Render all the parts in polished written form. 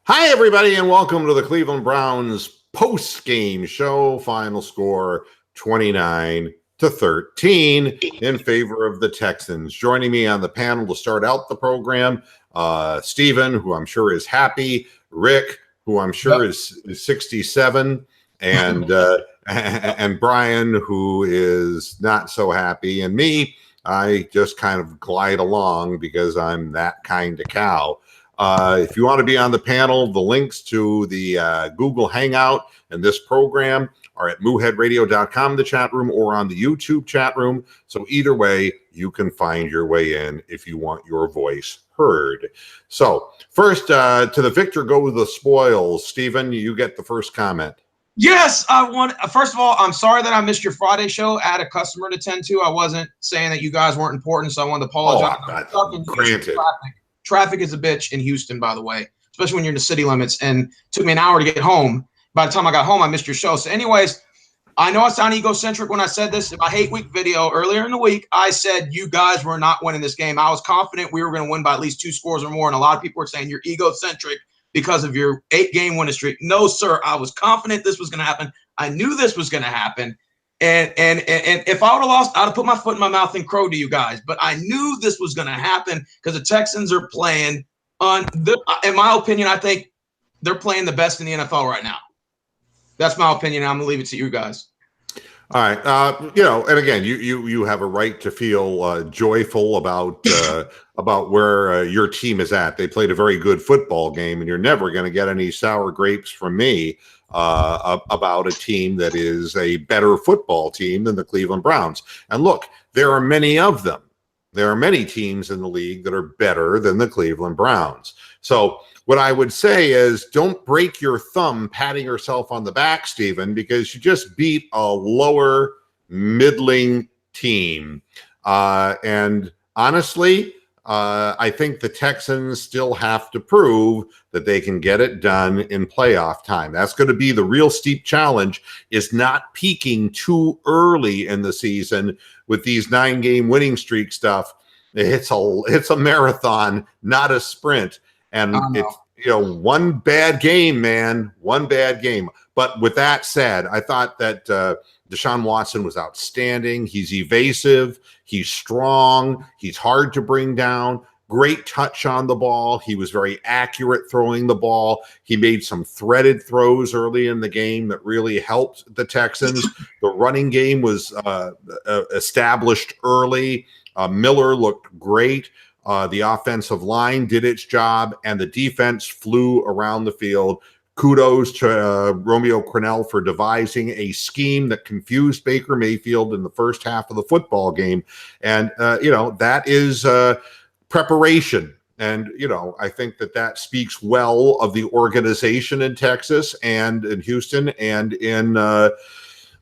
Hi, everybody, and welcome to the Cleveland Browns post-game show. Final score 29-13 in favor of the Texans. Joining me on the panel to start out the program, Stephen, who I'm sure is happy, Rick, who I'm sure is 67, and and Brian, who is not so happy, and me. I just kind of glide along because I'm that kind of cow. If you want to be on the panel, the links to the Google Hangout and this program are at mooheadradio.com, the chat room, or on the YouTube chat room. So either way, you can find your way in if you want your voice heard. So first, to the victor go the spoils. Stephen, you get the first comment. Yes, first of all, I'm sorry that I missed your Friday show. I had a customer to tend to. I wasn't saying that you guys weren't important, so I wanted to apologize. Granted. Traffic is a bitch in Houston, by the way, especially when you're in the city limits. And it took me an hour to get home. By the time I got home, I missed your show. So anyways, I know I sound egocentric when I said this. In my hate week video earlier in the week, I said you guys were not winning this game. I was confident we were going to win by at least 2 scores or more. And a lot of people were saying you're egocentric because of your 8-game winning streak. No, sir. I was confident this was going to happen. I knew this was going to happen. And if I would have lost, I'd have put my foot in my mouth and crowed to you guys. But I knew this was going to happen because the Texans are playing in my opinion, I think they're playing the best in the NFL right now. That's my opinion. I'm going to leave it to you guys. All right. And again, you have a right to feel joyful about where your team is at. They played a very good football game, and you're never going to get any sour grapes from me about a team that is a better football team than the Cleveland Browns. And look, there are many of them. There are many teams in the league that are better than the Cleveland Browns. So what I would say is don't break your thumb patting yourself on the back, Stephen, because you just beat a lower middling team. And honestly, I think the Texans still have to prove that they can get it done in playoff time. That's going to be the real steep challenge, is not peaking too early in the season with these 9-game winning streak stuff. It's a marathon, not a sprint. And it's, one bad game, man, one bad game. But with that said, I thought that Deshaun Watson was outstanding. He's evasive. He's strong. He's hard to bring down. Great touch on the ball. He was very accurate throwing the ball. He made some threaded throws early in the game that really helped the Texans. The running game was established early. Miller looked great. The offensive line did its job, and the defense flew around the field. Kudos to Romeo Crennel for devising a scheme that confused Baker Mayfield in the first half of the football game. And, that is preparation. And, I think that speaks well of the organization in Texas and in Houston and in the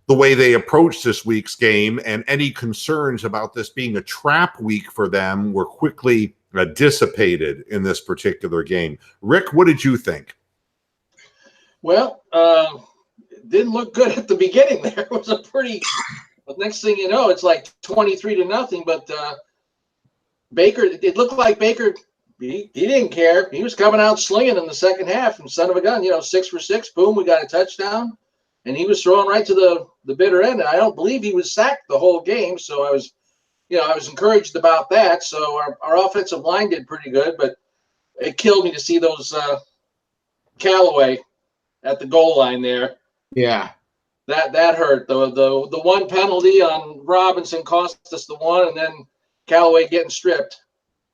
way they approached this week's game, and any concerns about this being a trap week for them were quickly dissipated in this particular game. Rick, what did you think? Well, it didn't look good at the beginning there. It was the next thing you know, it's like 23-0, but Baker, it looked like Baker, he didn't care. He was coming out slinging in the second half, and son of a gun, 6 for 6, boom, we got a touchdown. And he was throwing right to the bitter end. And I don't believe he was sacked the whole game. So I was encouraged about that. So our offensive line did pretty good, but it killed me to see those Callaway at the goal line there. Yeah. That hurt. The one penalty on Robinson cost us the one, and then Callaway getting stripped.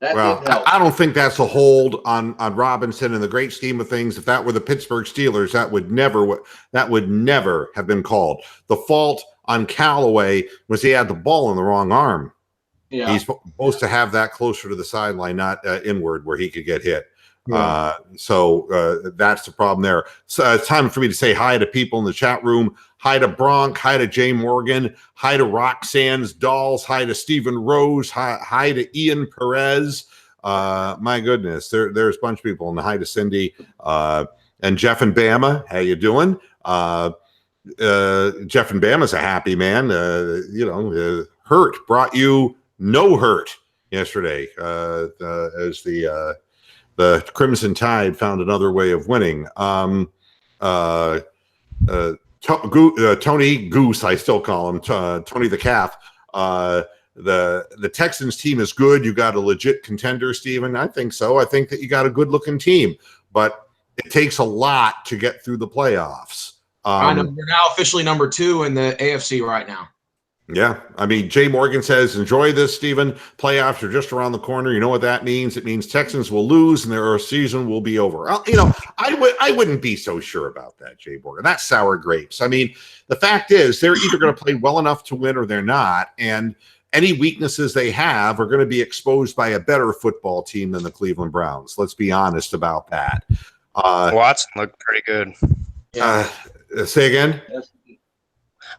Well, I don't think that's a hold on Robinson in the great scheme of things. If that were the Pittsburgh Steelers, that would never have been called. The fault on Callaway was he had the ball in the wrong arm. Yeah. He's supposed to have that closer to the sideline, not inward where he could get hit. Yeah. So that's the problem there. So it's time for me to say hi to people in the chat room. Hi to Bronk. Hi to Jay Morgan. Hi to Roxanne's Dolls. Hi to Stephen Rose. Hi to Ian Perez. My goodness, there's a bunch of people. And hi to Cindy and Jeff and Bama. How you doing? Jeff and Bama's a happy man. Hurt brought you no hurt yesterday as the the Crimson Tide found another way of winning. Tony Goose, I still call him Tony the Calf. The Texans team is good. You got a legit contender, Steven? I think so. I think that you got a good-looking team, but it takes a lot to get through the playoffs. I know we're now officially number 2 in the AFC right now. Yeah. I mean, Jay Morgan says, enjoy this, Steven. Playoffs are just around the corner. You know what that means? It means Texans will lose and their season will be over. I wouldn't be so sure about that, Jay Morgan. That's sour grapes. I mean, the fact is they're either going to play well enough to win or they're not. And any weaknesses they have are going to be exposed by a better football team than the Cleveland Browns. Let's be honest about that. Watson looked pretty good. Say again?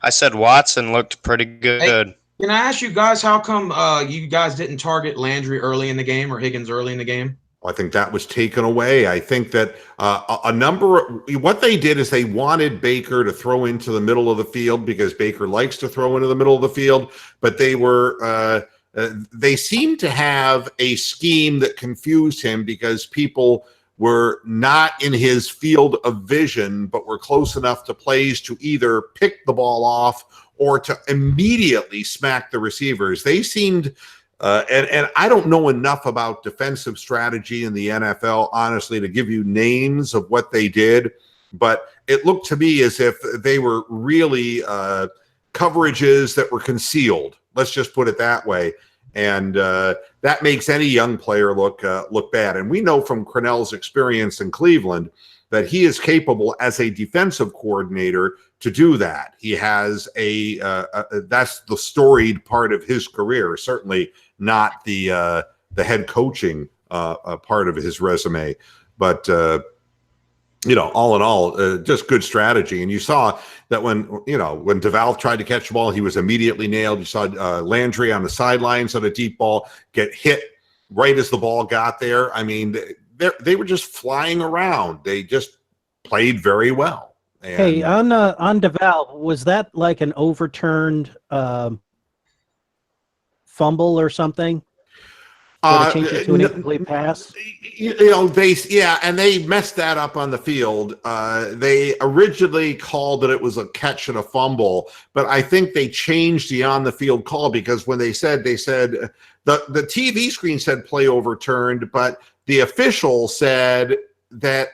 I said Watson looked pretty good. Hey, can I ask you guys how come you guys didn't target Landry early in the game or Higgins early in the game? I think that was taken away. I think that what they did is they wanted Baker to throw into the middle of the field because Baker likes to throw into the middle of the field, but they seemed to have a scheme that confused him because people were not in his field of vision, but were close enough to plays to either pick the ball off or to immediately smack the receivers. They seemed, and I don't know enough about defensive strategy in the NFL, honestly, to give you names of what they did, but it looked to me as if they were really coverages that were concealed. Let's just put it that way. And that makes any young player look bad. And we know from Crennel's experience in Cleveland that he is capable as a defensive coordinator to do that. He has that's the storied part of his career, certainly not the head coaching part of his resume. But all in all, just good strategy. And you saw that when DeValve tried to catch the ball, he was immediately nailed. You saw Landry on the sidelines on a deep ball get hit right as the ball got there. I mean, they were just flying around. They just played very well. And, hey, on DeValve, was that like an overturned fumble or something? Or change it to an incomplete pass? And they messed that up on the field. They originally called that it was a catch and a fumble, but I think they changed the on the field call because when they said the TV screen said play overturned, but the official said that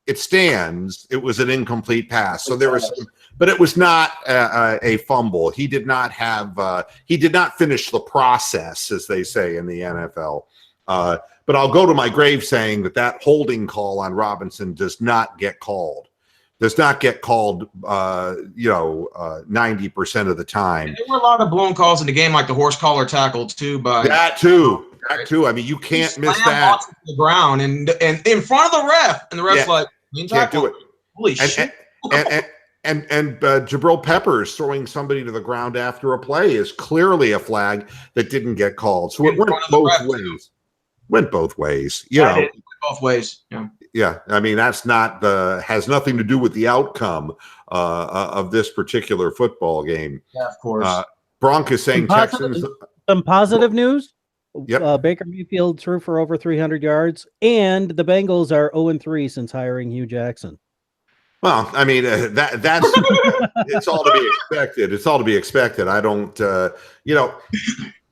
it stands. It was an incomplete pass. So there was, but it was not a fumble. He did not finish the process, as they say in the NFL. But I'll go to my grave saying that holding call on Robinson does not get called. 90% of the time. And there were a lot of blown calls in the game, like the horse collar tackle too. But that too. I mean, you can't miss that. To the ground and in front of the ref, and the ref's like, can't do it. Holy shit! And Jabril Peppers throwing somebody to the ground after a play is clearly a flag that didn't get called. So it went both ways. Went both ways. Both ways. Yeah. Yeah. I mean, that's not has nothing to do with the outcome of this particular football game. Yeah, of course. Bronk is saying Texans. Some positive news. Yep. Baker Mayfield threw for over 300 yards, and the Bengals are 0-3 since hiring Hugh Jackson. Well, I mean, that's it's all to be expected. It's all to be expected. I don't,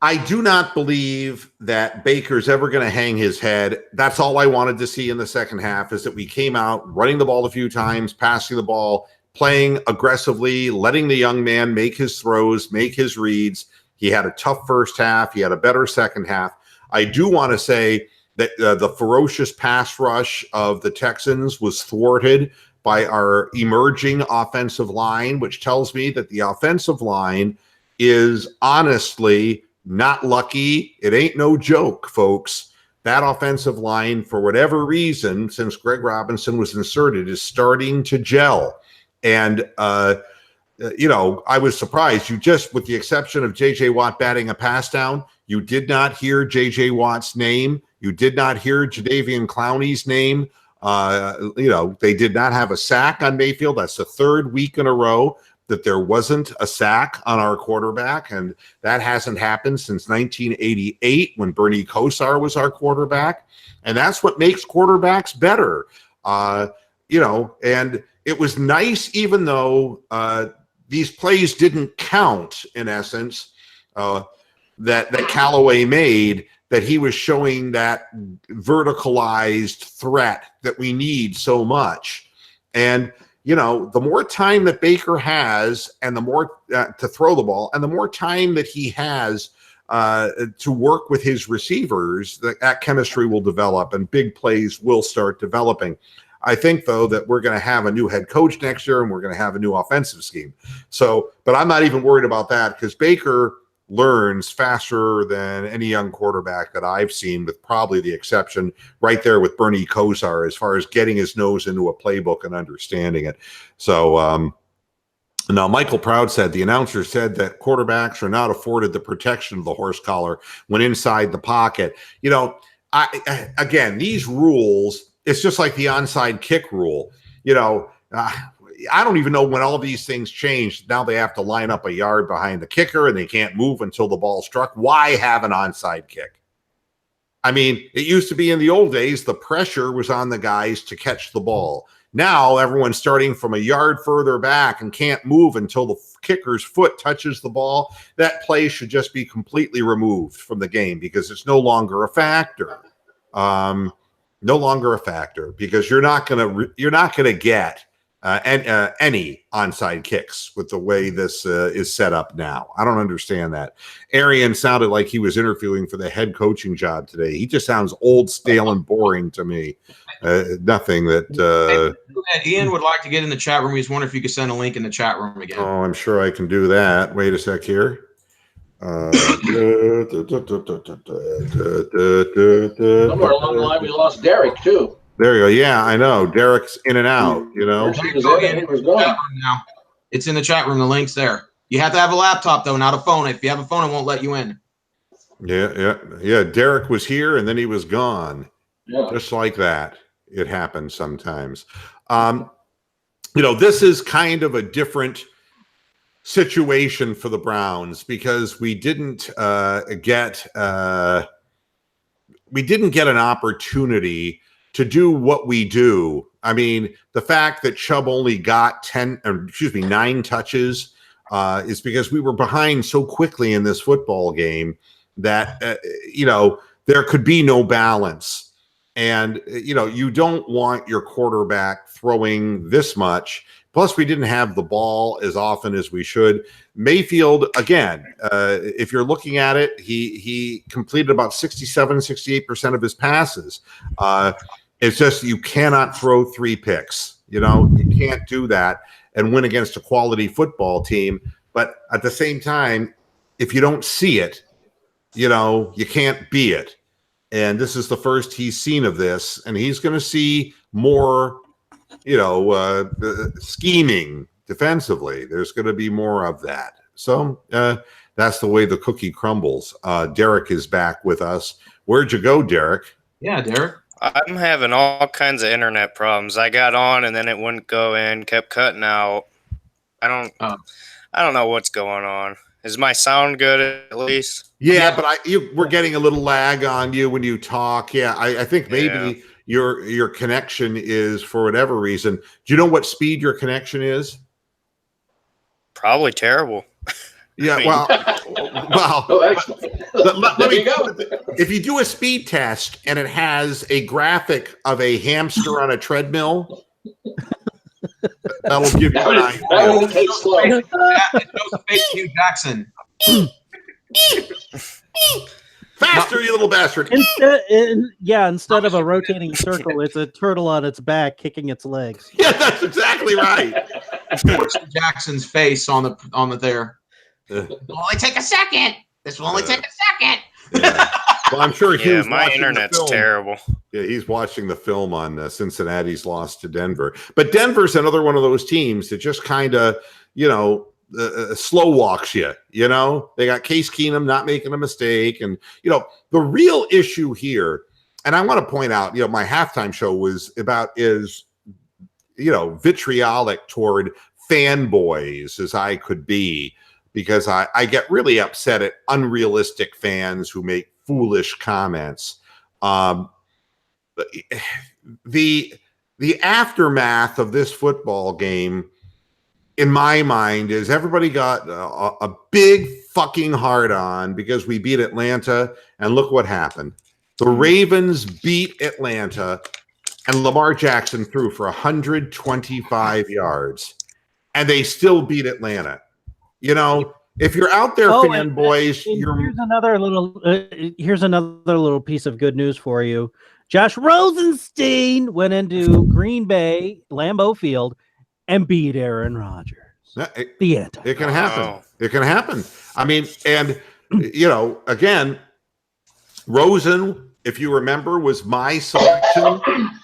I do not believe that Baker's ever going to hang his head. That's all I wanted to see in the second half is that we came out running the ball a few times, passing the ball, playing aggressively, letting the young man make his throws, make his reads. He had a tough first half. He had a better second half. I do want to say that the ferocious pass rush of the Texans was thwarted by our emerging offensive line, which tells me that the offensive line is honestly not lucky. It ain't no joke, folks. That offensive line, for whatever reason, since Greg Robinson was inserted, is starting to gel. And, I was surprised. You just, with the exception of J.J. Watt batting a pass down, you did not hear J.J. Watt's name. You did not hear Jadeveon Clowney's name. They did not have a sack on Mayfield. That's the third week in a row. that there wasn't a sack on our quarterback, and that hasn't happened since 1988 when Bernie Kosar was our quarterback. And that's what makes quarterbacks better. And it was nice, even though these plays didn't count, in essence, that Callaway made, that he was showing that verticalized threat that we need so much. And, the more time that Baker has and the more to throw the ball and the more time that he has to work with his receivers, that chemistry will develop and big plays will start developing. I think, though, that we're going to have a new head coach next year and we're going to have a new offensive scheme. But I'm not even worried about that because Baker learns faster than any young quarterback that I've seen, with probably the exception right there with Bernie Kosar as far as getting his nose into a playbook and understanding it. So now Michael Proud said the announcer said that quarterbacks are not afforded the protection of the horse collar when inside the pocket. Again, these rules, it's just like the onside kick rule. I don't even know when all these things changed. Now they have to line up a yard behind the kicker and they can't move until the ball struck. Why have an onside kick? I mean, it used to be in the old days, the pressure was on the guys to catch the ball. Now everyone's starting from a yard further back and can't move until the kicker's foot touches the ball. That play should just be completely removed from the game because it's no longer a factor. No longer a factor because you're not gonna get any onside kicks with the way this is set up now. I don't understand that. Arian sounded like he was interviewing for the head coaching job today. He just sounds old, stale, and boring to me. Nothing that Ian would like to get in the chat room. He's wondering if you could send a link in the chat room again. Oh, I'm sure I can do that. Wait a sec here. Somewhere along the line, we lost Derek too. There you go. Yeah, I know. Derek's in and out, He was gone. Now. It's in the chat room. The link's there. You have to have a laptop, though, not a phone. If you have a phone, it won't let you in. Yeah. Derek was here, and then he was gone. Yeah. Just like that. It happens sometimes. This is kind of a different situation for the Browns because we didn't get an opportunity to do what we do. I mean, the fact that Chubb only got 9 touches is because we were behind so quickly in this football game that, there could be no balance. And, you don't want your quarterback throwing this much. Plus, we didn't have the ball as often as we should. Mayfield, again, if you're looking at it, he completed about 68% of his passes. It's just you cannot throw 3 picks. You can't do that and win against a quality football team. But at the same time, if you don't see it, you can't be it. And this is the first he's seen of this, and he's going to see more, scheming defensively. There's going to be more of that. So that's the way the cookie crumbles. Derek is back with us. Where'd you go, Derek? Yeah, Derek. I'm having all kinds of internet problems. I got on and then it wouldn't go in, kept cutting out. I don't know what's going on. Is my sound good at least? Yeah, but we're getting a little lag on you when you talk. Yeah, I think maybe your connection is, for whatever reason. Do you know what speed your connection is? Probably terrible. Yeah, let me go. If you do a speed test and it has a graphic of a hamster on a treadmill, that'll give you an idea. That will take slow. It shows fake Hugh Jackson. Faster, you little bastard. Instead of a rotating circle, it's a turtle on its back kicking its legs. Yeah, that's exactly right. Jackson's face on the there. It'll only take a second. This will only take a second. Yeah. Well, I'm sure Hugh's my internet's terrible. Yeah, he's watching the film on Cincinnati's loss to Denver. But Denver's another one of those teams that just kind of, slow walks you. They got Case Keenum not making a mistake. And, the real issue here, and I want to point out, my halftime show was about vitriolic toward fanboys as I could be, because I get really upset at unrealistic fans who make foolish comments. The aftermath of this football game, in my mind, is everybody got a big fucking hard on because we beat Atlanta, and look what happened. The Ravens beat Atlanta, and Lamar Jackson threw for 125 yards, and they still beat Atlanta. You know, if you're out there, fanboys, here's another little piece of good news for you. Josh Rosenstein went into Green Bay, Lambeau Field, and beat Aaron Rodgers. It can happen. Wow. It can happen. I mean, and, you know, again, Rosen, if you remember, was my selection,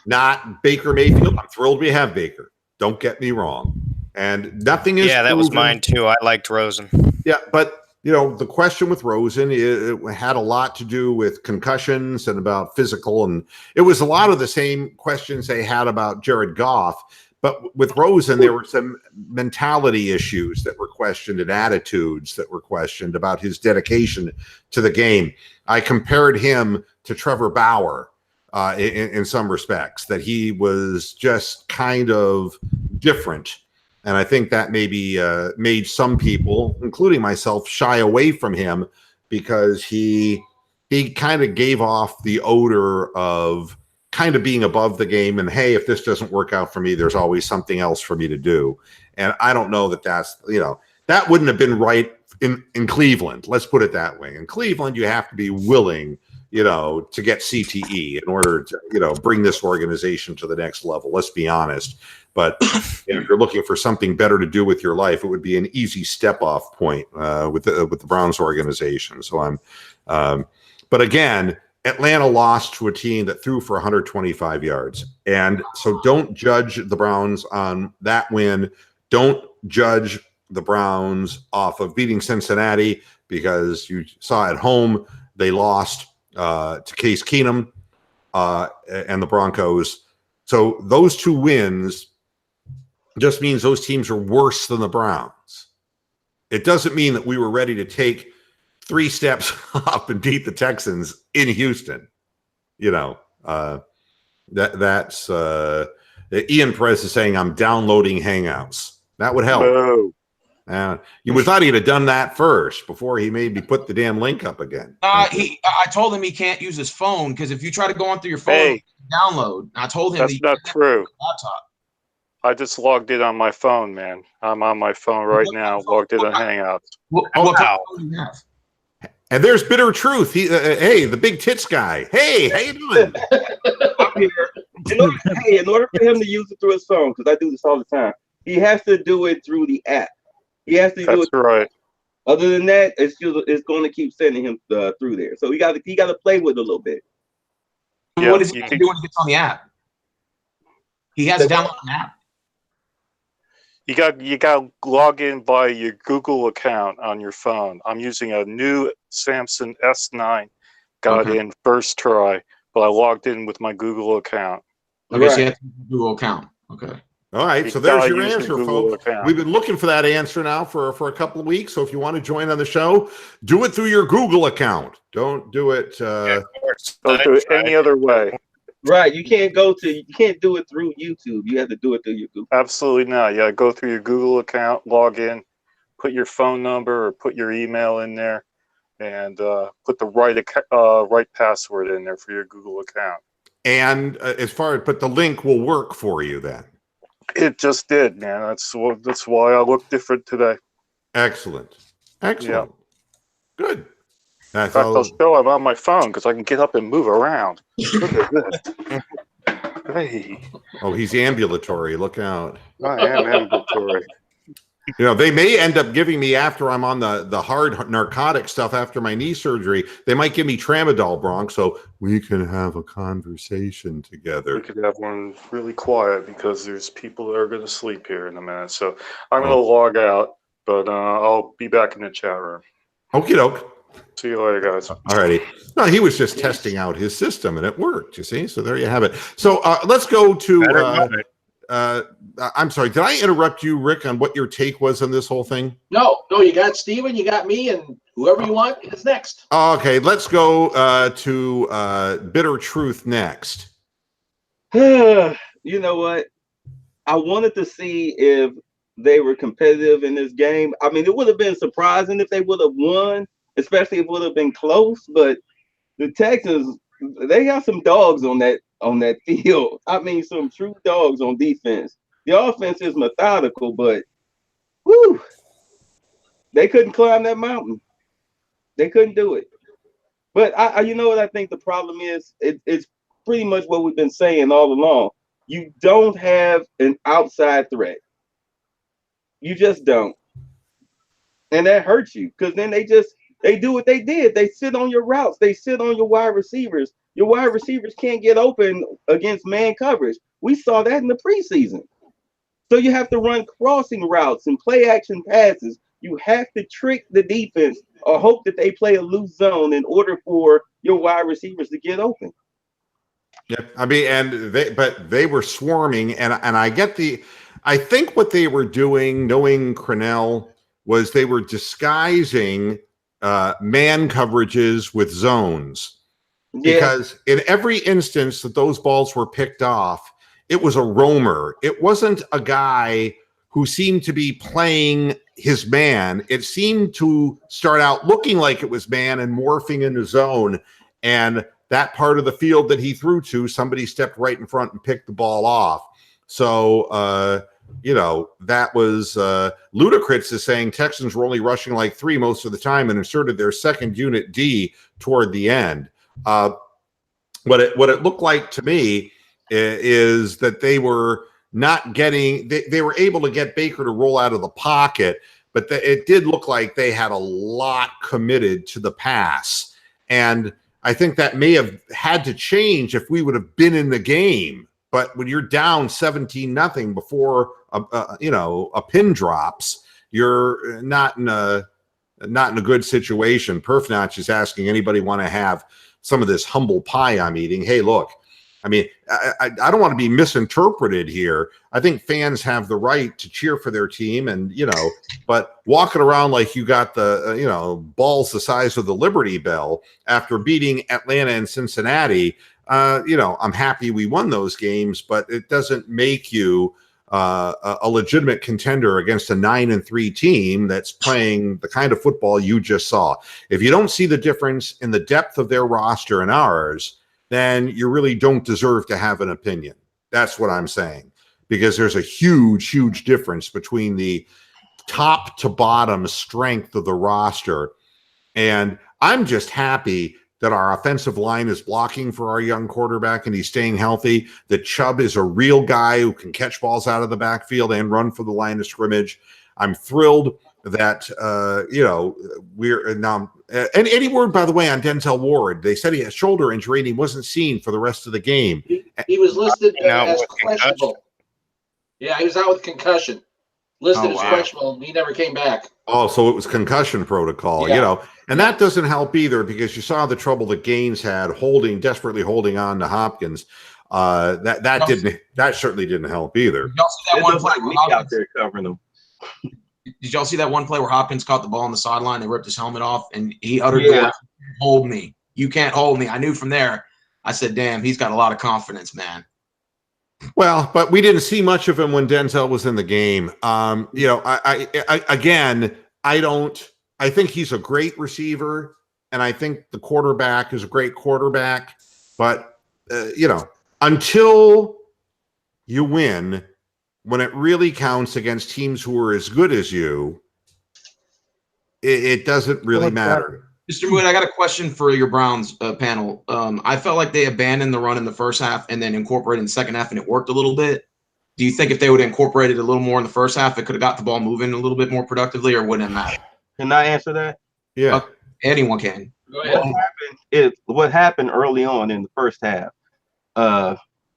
not Baker Mayfield. I'm thrilled we have Baker. Don't get me wrong. And nothing is that was mine too. I liked Rosen. Yeah, but you know, the question with Rosen, it had a lot to do with concussions and about physical, and it was a lot of the same questions they had about Jared Goff. But with Rosen, there were some mentality issues that were questioned and attitudes that were questioned about his dedication to the game. I compared him to Trevor Bauer in some respects, that he was just kind of different. And I think that maybe made some people, including myself, shy away from him because he kind of gave off the odor of kind of being above the game. And, hey, if this doesn't work out for me, there's always something else for me to do. And I don't know that that's, you know, that wouldn't have been right in Cleveland. Let's put it that way. In Cleveland, you have to be willing, you know, to get CTE in order to, you know, bring this organization to the next level. Let's be honest. But if you're looking for something better to do with your life, it would be an easy step-off point with the Browns organization. So but again, Atlanta lost to a team that threw for 125 yards. And so don't judge the Browns on that win. Don't judge the Browns off of beating Cincinnati, because you saw at home they lost to Case Keenum and the Broncos. So those two wins just means those teams are worse than the Browns. It doesn't mean that we were ready to take 3 steps up and beat the Texans in Houston. You know, that's Ian Perez is saying I'm downloading Hangouts. That would help. You would thought he'd have done that first before he made me put the damn link up again. I told him he can't use his phone, because if you try to go on through your phone, download. I told him that's not true. Laptop. I just logged in on my phone, man. I'm on my phone right now, logged in on Hangouts. What phone do you have? And there's Bitter Truth. Hey, the big tits guy. Hey, how you doing? I'm here. In order for him to use it through his phone, because I do this all the time, he has to do it through the app. He has to do it. That's right. Other than that, it's going to keep sending him through there. So he got to play with it a little bit. Yeah, what does he do when he gets on the app? He has to download an app. You got to log in by your Google account on your phone. I'm using a new Samsung S9. Got in first try, but I logged in with my Google account. Okay, so you have a Google account. Okay. All right, so there's your answer, folks. We've been looking for that answer now for a couple of weeks. So if you want to join on the show, do it through your Google account. Don't do it. Don't do it any other way. Right, you can't do it through YouTube. You have to do it through your Google. Absolutely not. Yeah, go through your Google account, log in, put your phone number or put your email in there, and put the right password in there for your Google account. And but the link will work for you then. It just did, man. That's why I look different today. Excellent. Yeah. Good. In fact, I'll show I'm on my phone because I can get up and move around. Look at this. Hey. Oh, he's ambulatory. Look out. I am ambulatory. You know, they may end up giving me, after I'm on the hard narcotic stuff after my knee surgery, they might give me tramadol, Bronx, so we can have a conversation together. We could have one really quiet because there's people that are going to sleep here in a minute. So I'm going to log out, but I'll be back in the chat room. Okie doke. See you later, guys. All righty. No, he was just testing out his system, and it worked, you see? So there you have it. So let's go to I'm sorry. Did I interrupt you, Rick, on what your take was on this whole thing? No, you got Steven, you got me, and whoever you want is next. Okay, let's go to Bitter Truth next. You know what? I wanted to see if they were competitive in this game. I mean, it would have been surprising if they would have won, especially if it would have been close. But the Texans, they got some dogs on that field. I mean, some true dogs on defense. The offense is methodical, but whew, they couldn't climb that mountain. They couldn't do it. But I you know what I think the problem is? It's pretty much what we've been saying all along. You don't have an outside threat. You just don't. And that hurts you because then they do what they did. They sit on your routes. They sit on your wide receivers. Your wide receivers can't get open against man coverage. We saw that in the preseason. So you have to run crossing routes and play action passes. You have to trick the defense or hope that they play a loose zone in order for your wide receivers to get open. Yeah, I mean, but they were swarming, and I get I think what they were doing, knowing Crennel, was they were disguising man coverages with zones. Yeah. Because in every instance that those balls were picked off, it was a roamer. It wasn't a guy who seemed to be playing his man. It seemed to start out looking like it was man and morphing into zone. And that part of the field that he threw to, somebody stepped right in front and picked the ball off. So, that was Ludacris is saying Texans were only rushing like 3 most of the time and inserted their second unit D toward the end. What it looked like to me is that they were not getting, they were able to get Baker to roll out of the pocket, but it did look like they had a lot committed to the pass. And I think that may have had to change if we would have been in the game. But when you're down 17-0 before a pin drops, you're not in a good situation. Perfnotch is asking anybody want to have some of this humble pie I'm eating. Hey, look, I mean, I don't want to be misinterpreted here. I think fans have the right to cheer for their team, and but walking around like you got the balls the size of the Liberty Bell after beating Atlanta and Cincinnati. I'm happy we won those games, but it doesn't make you a legitimate contender against a 9-3 team that's playing the kind of football you just saw. If you don't see the difference in the depth of their roster and ours, then you really don't deserve to have an opinion. That's what I'm saying, because there's a huge, huge difference between the top to bottom strength of the roster. And I'm just happy that our offensive line is blocking for our young quarterback and he's staying healthy. That Chubb is a real guy who can catch balls out of the backfield and run for the line of scrimmage. I'm thrilled that, we're now. And any word, by the way, on Denzel Ward? They said he had a shoulder injury and he wasn't seen for the rest of the game. He was listed as questionable. Yeah, he was out with concussion. Listed as questionable. He never came back. Oh, so it was concussion protocol, and that doesn't help either, because you saw the trouble that Gaines had desperately holding on to Hopkins. That certainly didn't help either. Y'all see that one play out there covering them. Did y'all see that one play where Hopkins caught the ball on the sideline? They ripped his helmet off, and he uttered, "Hold me! You can't hold me!" I knew from there. I said, "Damn, he's got a lot of confidence, man." Well, but we didn't see much of him when Denzel was in the game. I think he's a great receiver, and I think the quarterback is a great quarterback. But until you win, when it really counts against teams who are as good as you, it doesn't really matter. Mr. Wood, I got a question for your Browns panel. I felt like they abandoned the run in the first half and then incorporated in the second half, and it worked a little bit. Do you think if they would have incorporated a little more in the first half, it could have got the ball moving a little bit more productively, or wouldn't it matter? Can I answer that? Yeah. Anyone can. Go ahead. What happened early on in the first half,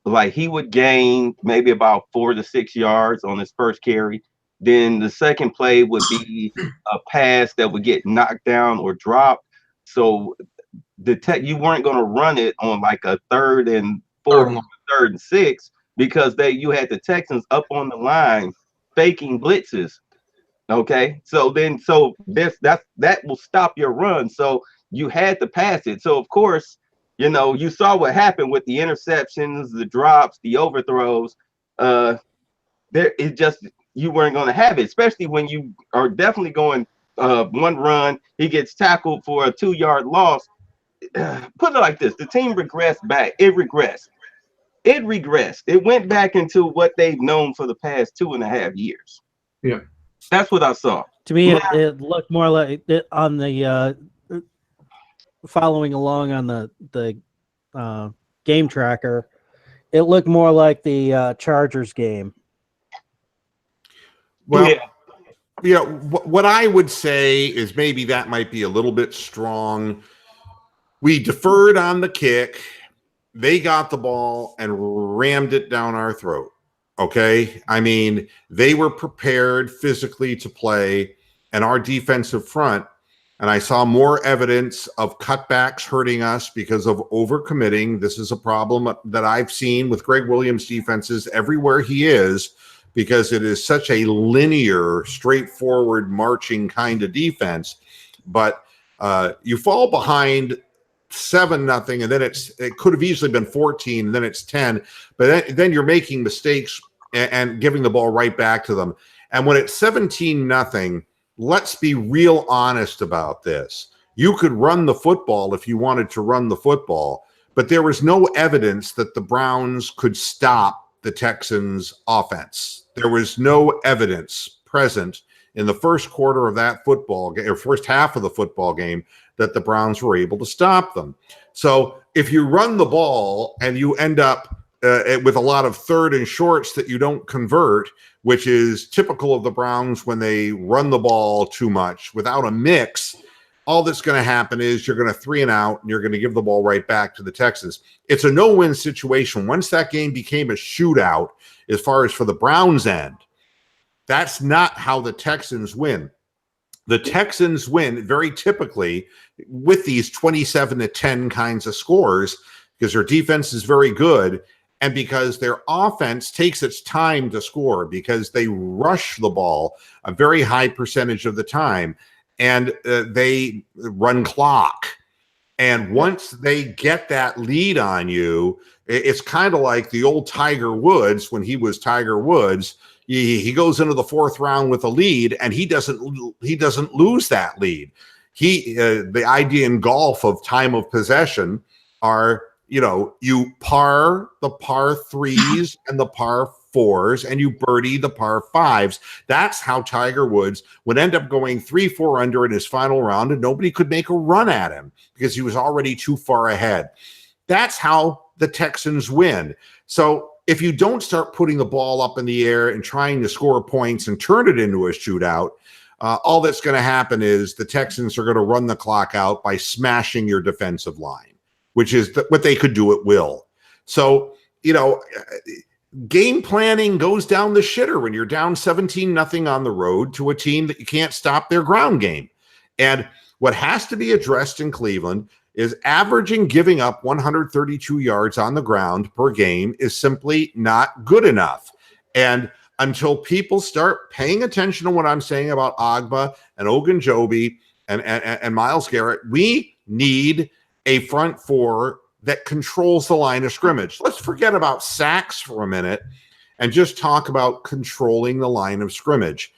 like he would gain maybe about 4 to 6 yards on his first carry. Then the second play would be a pass that would get knocked down or dropped. So you weren't going to run it on like a 3rd and 4, 3rd and 6. because you had the Texans up on the line faking blitzes. Okay, so that will stop your run. So you had to pass it. So of course, you saw what happened with the interceptions, the drops, the overthrows. You weren't going to have it, especially when you are definitely going one run. He gets tackled for a 2-yard loss. Put it like this: the team regressed back. It regressed. It went back into what they've known for the past 2.5 years. Yeah, that's what I saw. To me, it looked more like on the following along on the game tracker. It looked more like the Chargers game. Well, what I would say is maybe that might be a little bit strong. We deferred on the kick. They got the ball and rammed it down our throat. Okay. I mean, they were prepared physically to play, and our defensive front. And I saw more evidence of cutbacks hurting us because of overcommitting. This is a problem that I've seen with Greg Williams' defenses everywhere he is, because it is such a linear, straightforward, marching kind of defense. But you fall behind 7-0, and then it could have easily been 14, and then it's 10. But then you're making mistakes and giving the ball right back to them. And when it's 17-0, let's be real honest about this. You could run the football if you wanted to run the football, but there was no evidence that the Browns could stop the Texans' offense. There was no evidence present in the first quarter of that football game, or first half of the football game, that the Browns were able to stop them. So if you run the ball and you end up with a lot of third and shorts that you don't convert, which is typical of the Browns when they run the ball too much without a mix, all that's going to happen is you're going to 3 and out, and you're going to give the ball right back to the Texans. It's a no-win situation. Once that game became a shootout, as far as for the Browns end, that's not how the Texans win. The Texans win very typically with these 27-10 kinds of scores because their defense is very good, and because their offense takes its time to score, because they rush the ball a very high percentage of the time, and they run clock. And once they get that lead on you, it's kind of like the old Tiger Woods when he was Tiger Woods. He goes into the 4th round with a lead, and he doesn't lose that lead. The idea in golf of time of possession are, you par the par 3s and the par 4s, and you birdie the par 5s. That's how Tiger Woods would end up going 3-4 under in his final round, and nobody could make a run at him because he was already too far ahead. That's how the Texans win. So if you don't start putting the ball up in the air and trying to score points and turn it into a shootout, all that's going to happen is the Texans are going to run the clock out by smashing your defensive line, which is what they could do at will. So, game planning goes down the shitter when you're down 17-0 on the road to a team that you can't stop their ground game. And what has to be addressed in Cleveland is averaging giving up 132 yards on the ground per game is simply not good enough. And until people start paying attention to what I'm saying about Agba and Ogunjobi and Myles Garrett, we need a front four that controls the line of scrimmage. Let's forget about sacks for a minute and just talk about controlling the line of scrimmage.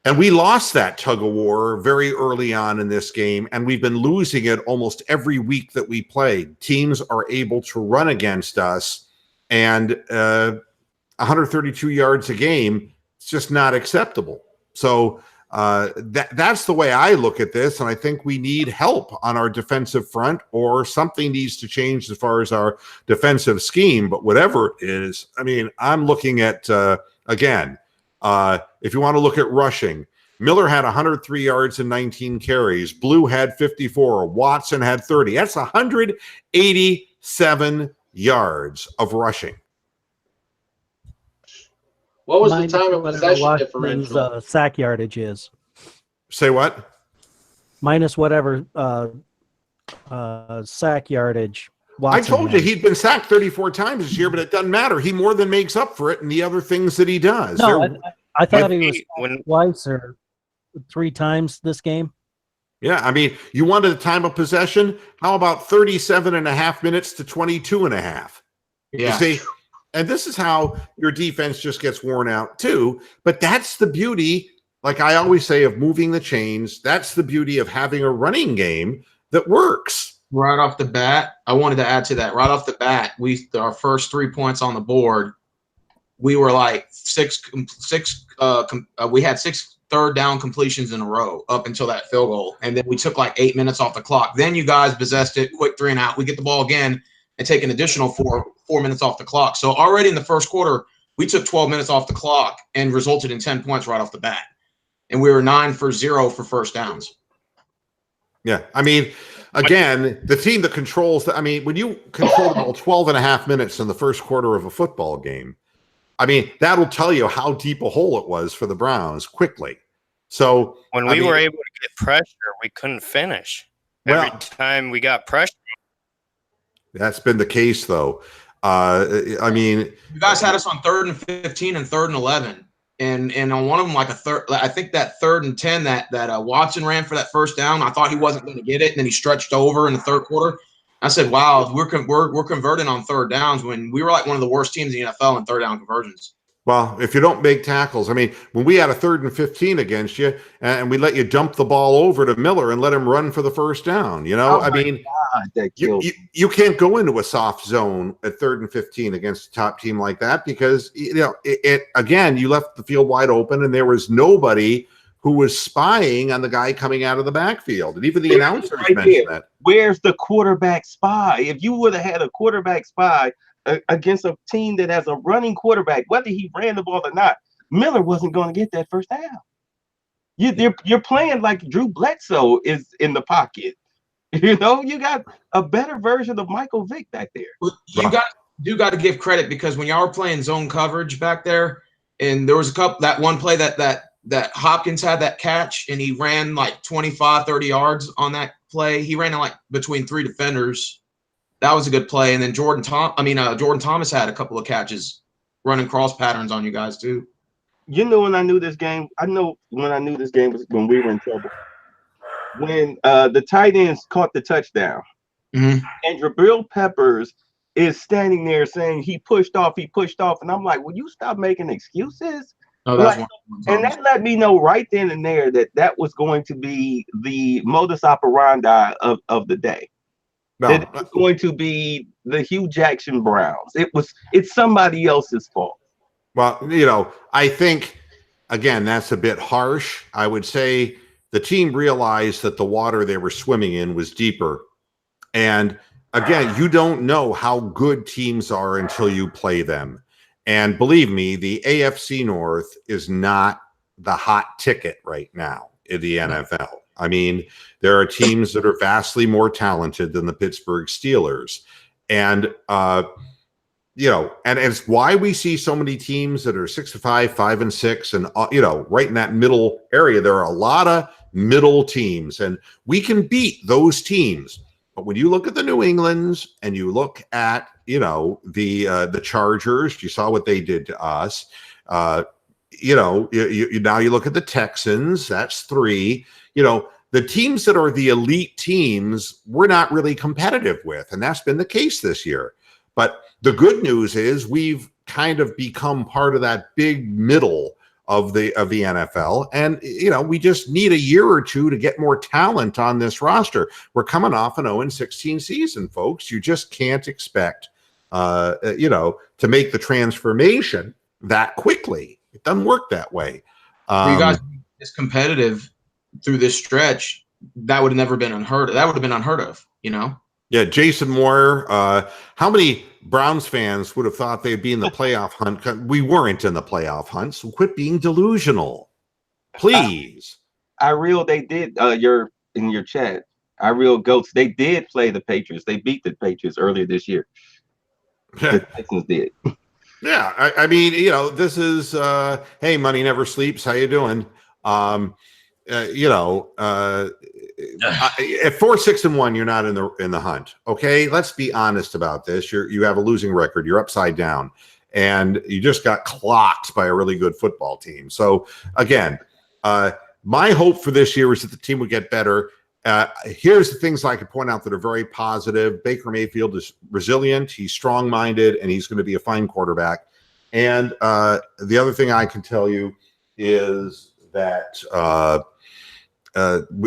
And we lost that tug of war very early on in this game, and we've been losing it almost every week that we play. Teams are able to run against us, and 132 yards a game, it's just not acceptable. So that's the way I look at this, and I think we need help on our defensive front, or something needs to change as far as our defensive scheme. But whatever it is, I mean, I'm looking at, again, if you want to look at rushing, Miller had 103 yards and 19 carries. Blue had 54. Watson had 30. That's 187 yards of rushing. What was the time of possession differential? Sack yardage is. Say what? Minus whatever sack yardage Watson I told you has. he'd been sacked 34 times this year, but it doesn't matter. He more than makes up for it in the other things that he does. No, I thought he was when twice or 3 times this game. Yeah, I mean, you wanted a time of possession? How about 37 and a half minutes to 22 and a half? Yeah. You see, and this is how your defense just gets worn out too. But that's the beauty, like I always say, of moving the chains. That's the beauty of having a running game that works. Right off the bat, I wanted to add to that. Right off the bat, our first 3 points on the board, we were like we had 6 third down completions in a row up until that field goal. And then we took like 8 minutes off the clock. Then you guys possessed it, quick 3 and out. We get the ball again and take an additional 4 minutes off the clock. So already in the first quarter, we took 12 minutes off the clock and resulted in 10 points right off the bat. And we were 9 for 0 for first downs. Yeah. I mean, again, the team that controls, when you control the ball 12 and a half minutes in the first quarter of a football game, I mean, that'll tell you how deep a hole it was for the Browns quickly. So when we were able to get pressure, we couldn't finish. Every time we got pressure. That's been the case, though. I mean, you guys had us on 3rd and 15 and 3rd and 11. And on one of them, like I think that 3rd and 10 that Watson ran for that first down, I thought he wasn't going to get it, and then he stretched over in the third quarter. I said, "Wow, we're converting on 3rd downs when we were like one of the worst teams in the NFL in 3rd down conversions." Well, if you don't make tackles, I mean, when we had a 3rd and 15 against you, and we let you dump the ball over to Miller and let him run for the first down, you can't go into a soft zone at 3rd and 15 against a top team like that because again, you left the field wide open and there was nobody who was spying on the guy coming out of the backfield, and even the announcers mentioned that. Where's the quarterback spy? If you would have had a quarterback spy against a team that has a running quarterback, whether he ran the ball or not, Miller wasn't going to get that first down. You're playing like Drew Bledsoe is in the pocket. You got a better version of Michael Vick back there. You got to give credit because when y'all were playing zone coverage back there, and there was a couple that one play that Hopkins had that catch and he ran like 25, 30 yards on that play. He ran like between 3 defenders. That was a good play. And then Jordan Thomas had a couple of catches running cross patterns on you guys too. When I knew this game, was when we were in trouble. When the tight ends caught the touchdown, and Jabril Peppers is standing there saying he pushed off, and I'm like, will you stop making excuses? Oh, that's and that let me know right then and there that was going to be the modus operandi of the day. No. That it was going to be the Hugh Jackson Browns. It's somebody else's fault. Well, I think, again, that's a bit harsh. I would say the team realized that the water they were swimming in was deeper. And again, you don't know how good teams are until you play them. And believe me, the AFC North is not the hot ticket right now in the NFL. I mean, there are teams that are vastly more talented than the Pittsburgh Steelers. And, and it's why we see so many teams that are 6-5, 5-6, and, right in that middle area. There are a lot of middle teams, and we can beat those teams. But when you look at the New Englands and you look at, the Chargers, you saw what they did to us. Now you look at the Texans, that's 3. The teams that are the elite teams, we're not really competitive with, and that's been the case this year. But the good news is we've kind of become part of that big middle of the NFL, and we just need a year or two to get more talent on this roster. We're coming off an 0-16 season, folks. You just can't expect, to make the transformation that quickly. It doesn't work that way. You guys is competitive through this stretch. That would have never been unheard of. That would have been unheard of, Yeah, Jason Moore. How many Browns fans would have thought they'd be in the playoff hunt? We weren't in the playoff hunt, so quit being delusional, please. They did. You're in your chat. Goats. They did play the Patriots. They beat the Patriots earlier this year. The Texans did. Yeah, I mean, this is hey, money never sleeps. How you doing? at 4-6-1, you're not in the hunt. Okay, let's be honest about this. You have a losing record. You're upside down, and you just got clocked by a really good football team. So again, my hope for this year is that the team would get better. Here's the things I could point out that are very positive. Baker Mayfield is resilient. He's strong-minded, and he's going to be a fine quarterback. And the other thing I can tell you is that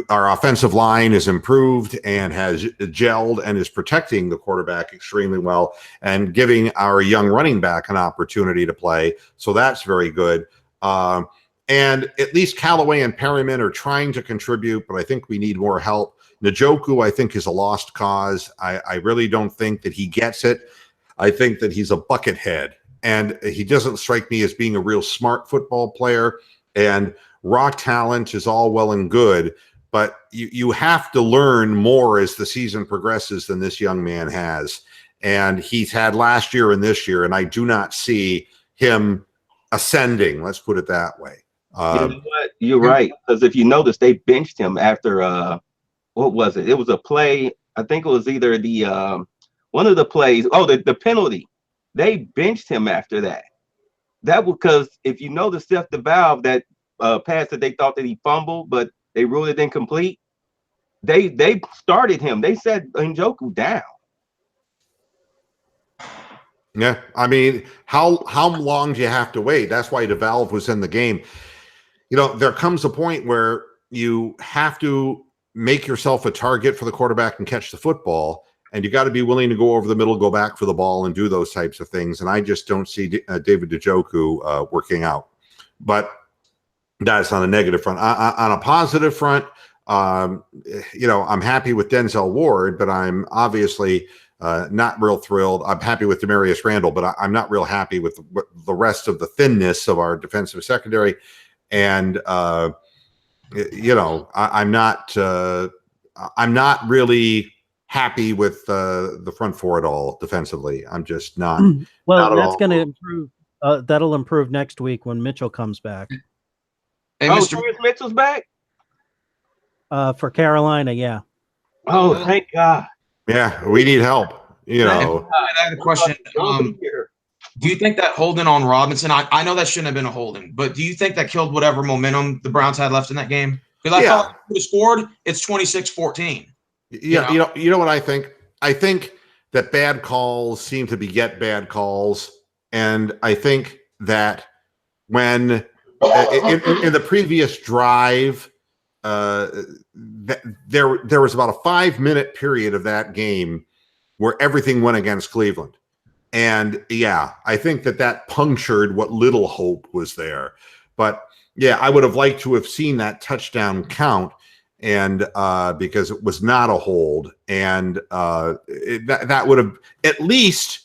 our offensive line is improved and has gelled and is protecting the quarterback extremely well and giving our young running back an opportunity to play. So that's very good. And at least Callaway and Perryman are trying to contribute, but I think we need more help. Njoku, I think, is a lost cause. I really don't think that he gets it. I think that he's a buckethead, and he doesn't strike me as being a real smart football player. And raw talent is all well and good, but you have to learn more as the season progresses than this young man has. And he's had last year and this year, and I do not see him ascending. Let's put it that way. You know what? You're right. Because if you notice, they benched him after what was it? It was a play. I think it was either the one of the plays. Oh, the penalty. They benched him after that. That was because if you notice, the valve that pass that they thought that he fumbled, but they ruled it incomplete. They started him. They set Njoku down. Yeah, I mean, how long do you have to wait? That's why DeValve was in the game. You know, there comes a point where you have to make yourself a target for the quarterback and catch the football, and you got to be willing to go over the middle, go back for the ball, and do those types of things. And I just don't see David Njoku working out. But that's on a negative front. On a positive front, you know, I'm happy with Denzel Ward, but I'm obviously not real thrilled. I'm happy with Demarius Randall, but I'm not real happy with the rest of the thinness of our defensive secondary. And you know, I'm not really happy with the front four at all defensively. I'm just not. Well, not that's going to improve. That'll improve next week when Mitchell comes back. Hey, Oh, Mr. Chris Mitchell's back. For Carolina, yeah. Oh, thank God. Yeah, we need help. You know, I had a question. Do you think that holding on Robinson? I know that shouldn't have been a holding, but do you think that killed whatever momentum the Browns had left in that game? Because I thought if they scored, it's 26-14. Yeah, you know what I think? I think that bad calls seem to beget bad calls, and I think that when in the previous drive, there was about a 5-minute period of that game where everything went against Cleveland. And yeah, I think that punctured what little hope was there. But yeah, I would have liked to have seen that touchdown count, and because it was not a hold, and that would have at least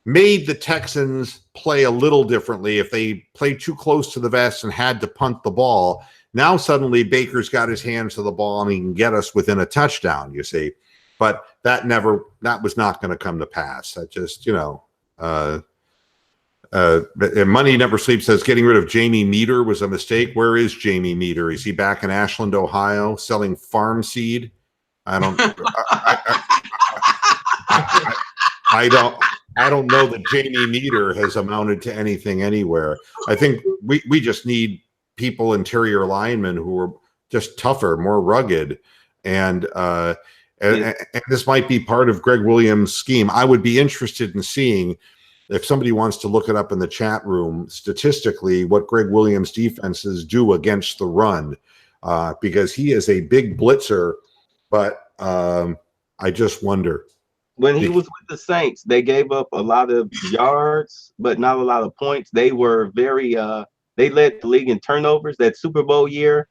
made the Texans play a little differently. If they played too close to the vest and had to punt the ball, now suddenly Baker's got his hands to the ball and he can get us within a touchdown, you see. But that was not going to come to pass. That just, you know, Money Never Sleeps says getting rid of Jamie Meter was a mistake. Where is Jamie Meter? Is he back in Ashland, Ohio, selling farm seed? I don't know that Jamie Meter has amounted to anything anywhere. I think we just need people, interior linemen, who are just tougher, more rugged, and this might be part of Greg Williams' scheme. I would be interested in seeing, if somebody wants to look it up in the chat room, statistically, what Greg Williams' defenses do against the run, because he is a big blitzer. But I just wonder. When he was with the Saints, they gave up a lot of yards, but not a lot of points. They were very they led the league in turnovers. That Super Bowl year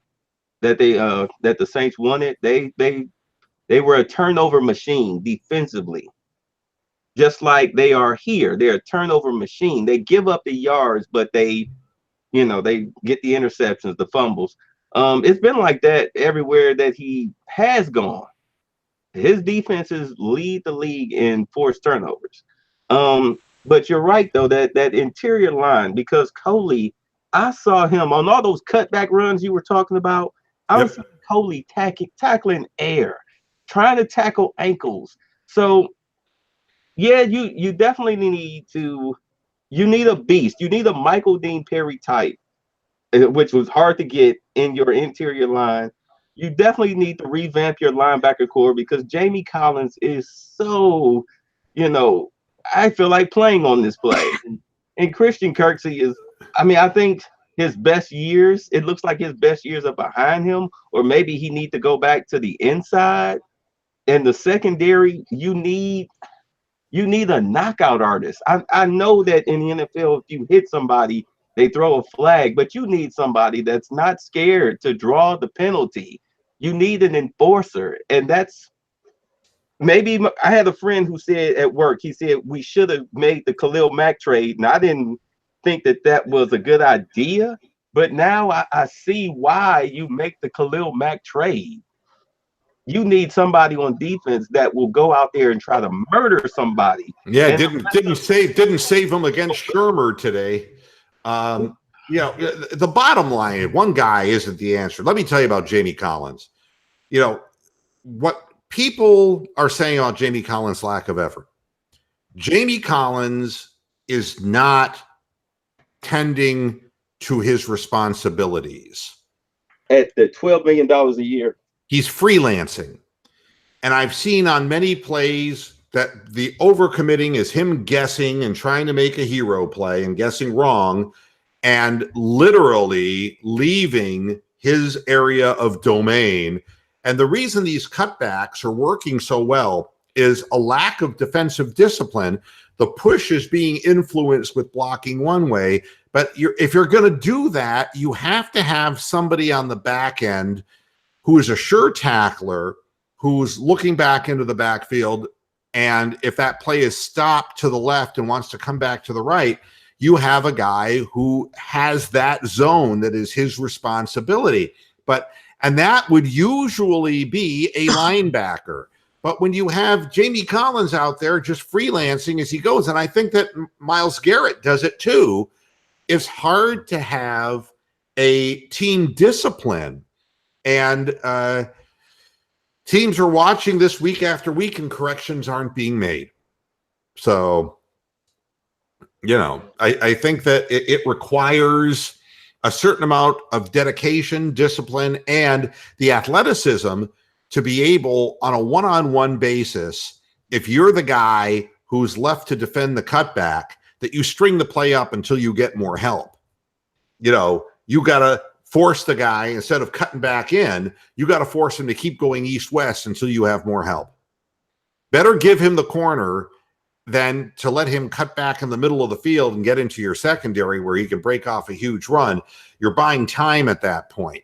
that the Saints won it, they were a turnover machine defensively. Just like they are here. They're a turnover machine. They give up the yards, but they get the interceptions, the fumbles. It's been like that everywhere that he has gone. His defenses lead the league in forced turnovers. But you're right, though, that interior line, because Coley, I saw him on all those cutback runs you were talking about. I was seeing totally tackling air, trying to tackle ankles. So yeah, you definitely need a beast. You need a Michael Dean Perry type, which was hard to get in your interior line. You definitely need to revamp your linebacker core because Jamie Collins is so, I feel like playing on this play. And Christian Kirksey is, I think his best years, it looks like his best years are behind him, or maybe he need to go back to the inside. And the secondary, you need a knockout artist. I know that in the NFL, if you hit somebody, they throw a flag, but you need somebody that's not scared to draw the penalty. You need an enforcer. And that's maybe I had a friend who said at work, he said we should have made the Khalil Mack trade. And I didn't think that was a good idea. But now I see why you make the Khalil Mack trade. You need somebody on defense that will go out there and try to murder somebody. Yeah, didn't save him against Shermer today. The bottom line, one guy isn't the answer. Let me tell you about Jamie Collins. What people are saying about Jamie Collins' lack of effort. Jamie Collins is not tending to his responsibilities. At the $12 million a year. He's freelancing. And I've seen on many plays that the overcommitting is him guessing and trying to make a hero play and guessing wrong and literally leaving his area of domain. And the reason these cutbacks are working so well is a lack of defensive discipline. The push is being influenced with blocking one way, but if you're going to do that, you have to have somebody on the back end who is a sure tackler, who's looking back into the backfield. And if that play is stopped to the left and wants to come back to the right, you have a guy who has that zone that is his responsibility. And that would usually be a linebacker. But when you have Jamie Collins out there just freelancing as he goes, and I think that Myles Garrett does it too, it's hard to have a team discipline. And teams are watching this week after week and corrections aren't being made. So, I think that it requires a certain amount of dedication, discipline, and the athleticism to be able on a one-on-one basis, if you're the guy who's left to defend the cutback, that you string the play up until you get more help. You got to force the guy, instead of cutting back in, you got to force him to keep going east-west until you have more help. Better give him the corner than to let him cut back in the middle of the field and get into your secondary where he can break off a huge run. You're buying time at that point.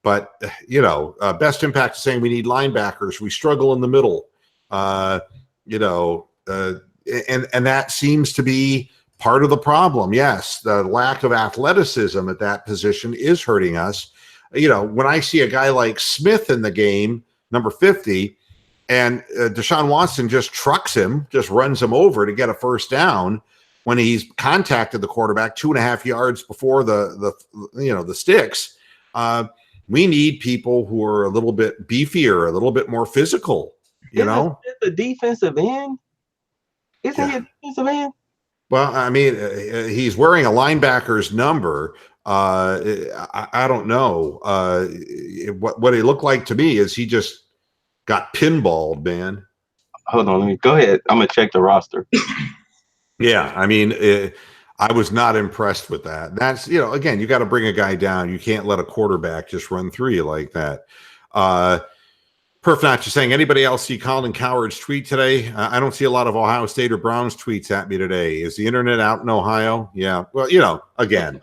But, Best Impact is saying we need linebackers. We struggle in the middle. And that seems to be part of the problem. Yes, the lack of athleticism at that position is hurting us. When I see a guy like Smith in the game, number 50, and Deshaun Watson just trucks him, just runs him over to get a first down when he's contacted the quarterback 2.5 yards before the sticks. We need people who are a little bit beefier, a little bit more physical. The defensive end? Isn't he a defensive end? Well, he's wearing a linebacker's number. I don't know. What he looked like to me is he just got pinballed, man. Hold on, let me go ahead. I'm gonna check the roster. Yeah, I was not impressed with that. That's again, you got to bring a guy down. You can't let a quarterback just run through you like that. Perf not just saying, anybody else see Colin Cowherd's tweet today? I don't see a lot of Ohio State or Browns tweets at me today. Is the internet out in Ohio? Yeah. Well, again.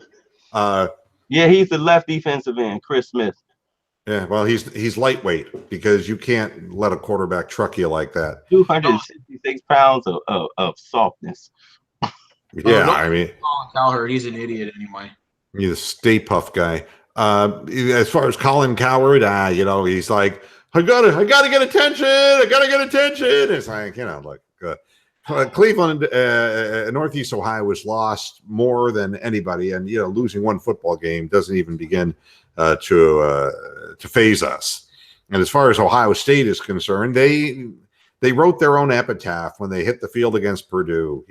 Yeah, he's the left defensive end, Chris Smith. Yeah, well, he's lightweight because you can't let a quarterback truck you like that. 266 pounds of softness. Yeah, Colin Cowherd, he's an idiot anyway. He's a Stay Puff guy. As far as Colin Cowherd, he's like, I gotta get attention. I gotta get attention. It's like, Cleveland, Northeast Ohio was lost more than anybody, and losing one football game doesn't even begin to phase us. And as far as Ohio State is concerned, they wrote their own epitaph when they hit the field against Purdue.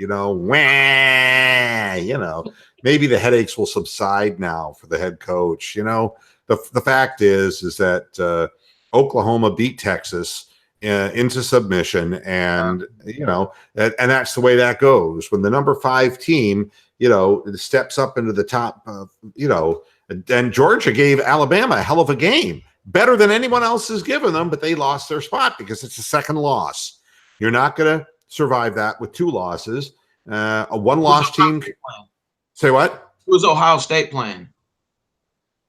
Maybe the headaches will subside now for the head coach. The fact is that Oklahoma beat Texas into submission, and and that's the way that goes. When the number 5 team, steps up into the top, and Georgia gave Alabama a hell of a game, better than anyone else has given them, but they lost their spot because it's a second loss. You're not going to survive that with 2 losses. A one-loss team. Say what? Who's Ohio State playing?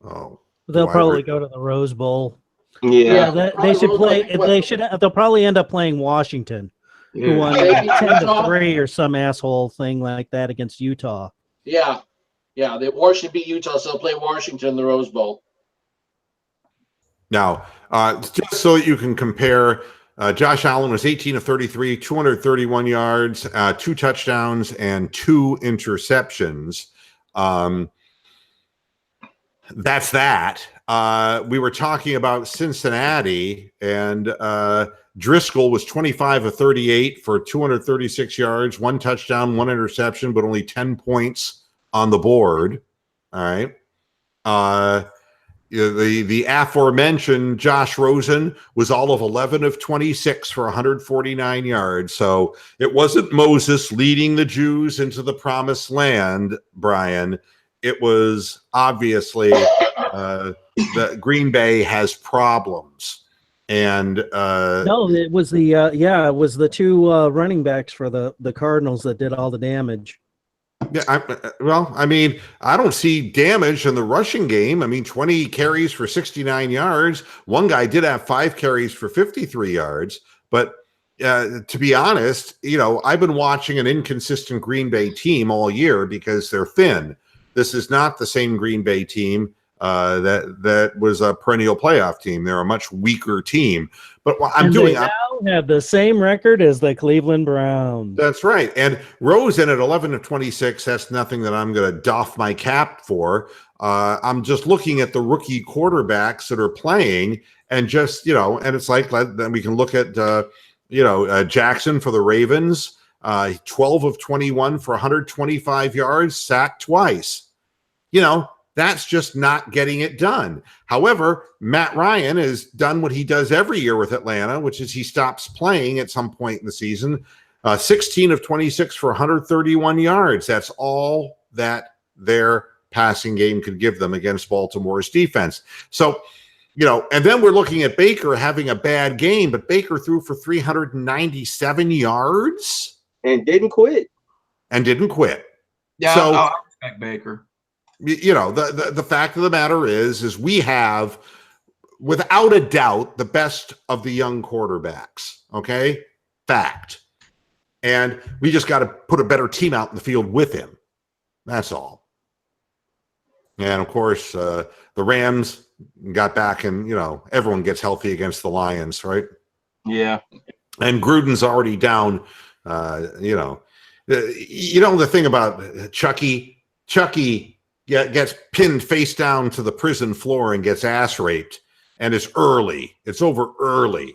Oh, they'll probably go to the Rose Bowl. Yeah, they should play. They'll probably end up playing Washington, who won 10-3 or some asshole thing like that against Utah. Yeah. They Washington beat Utah, so they'll play Washington in the Rose Bowl. Now, just so that you can compare, Josh Allen was 18 of 33, 231 yards, 2 touchdowns, and 2 interceptions. That's that. We were talking about Cincinnati, and Driscoll was 25 of 38 for 236 yards, 1 touchdown, 1 interception, but only 10 points on the board. All right. The aforementioned Josh Rosen was all of 11 of 26 for 149 yards. So it wasn't Moses leading the Jews into the promised land, Brian. It was obviously the Green Bay has problems. And no, it was the 2 running backs for the Cardinals that did all the damage. Yeah, I don't see damage in the rushing game. 20 carries for 69 yards. One guy did have 5 carries for 53 yards. But to be honest, I've been watching an inconsistent Green Bay team all year because they're thin. This is not the same Green Bay team that was a perennial playoff team. They're a much weaker team. But what they now have the same record as the Cleveland Browns. That's right. And Rosen at 11 of 26, that's nothing that I'm going to doff my cap for. I'm just looking at the rookie quarterbacks that are playing, and just, and it's like, then we can look at, Jackson for the Ravens, 12 of 21 for 125 yards, sacked twice. That's just not getting it done. However, Matt Ryan has done what he does every year with Atlanta, which is he stops playing at some point in the season. 16 of 26 for 131 yards. That's all that their passing game could give them against Baltimore's defense. So, and then we're looking at Baker having a bad game, but Baker threw for 397 yards. And didn't quit. Yeah, so, I respect Baker. The fact of the matter is we have, without a doubt, the best of the young quarterbacks. Okay? Fact. And we just got to put a better team out in the field with him. That's all. And of course, the Rams got back, and everyone gets healthy against the Lions, right? Yeah. And Gruden's already down. The thing about Chucky gets pinned face down to the prison floor and gets ass raped, and it's early. It's over early.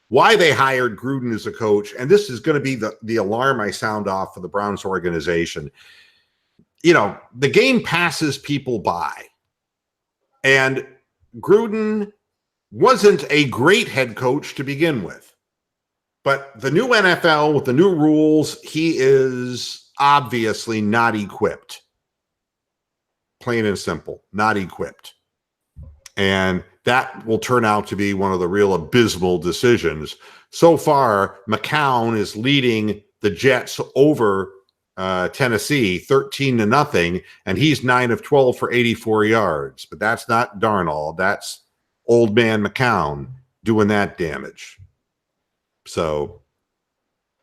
Why they hired Gruden as a coach, and this is going to be the alarm I sound off for the Browns organization. The game passes people by, and Gruden wasn't a great head coach to begin with. But the new NFL with the new rules, he is obviously not equipped. Plain and simple, not equipped. And that will turn out to be one of the real abysmal decisions. So far, McCown is leading the Jets over Tennessee 13-0, and he's 9 of 12 for 84 yards. But that's not Darnold. That's old man McCown doing that damage. So